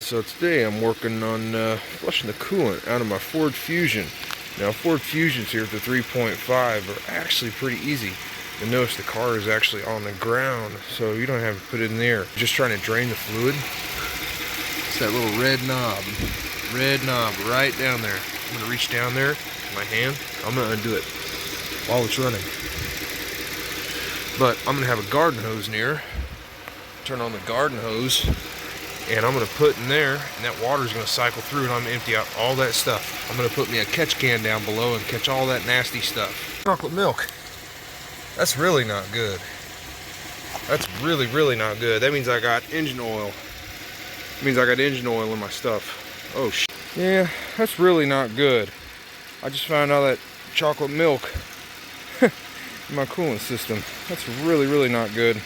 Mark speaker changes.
Speaker 1: So today I'm working on flushing the coolant out of my Ford Fusion. Now Ford Fusions here at the 3.5 are actually pretty easy. You'll notice the car is actually on the ground, so you don't have to put it in there. Just trying to drain the fluid. It's that little red knob right down there. I'm gonna reach down there with my hand. I'm gonna undo it while it's running. But I'm gonna have a garden hose near. Turn on the garden hose, and I'm gonna put in there, and that water's gonna cycle through, and I'm gonna empty out all that stuff. I'm gonna put me a catch can down below and catch all that nasty stuff. Chocolate milk. That's really not good. That's really, really not good. That means I got engine oil. It means I got engine oil in my stuff. Oh shit. Yeah, that's really not good. I just found out that chocolate milk in my coolant system. That's really, really not good.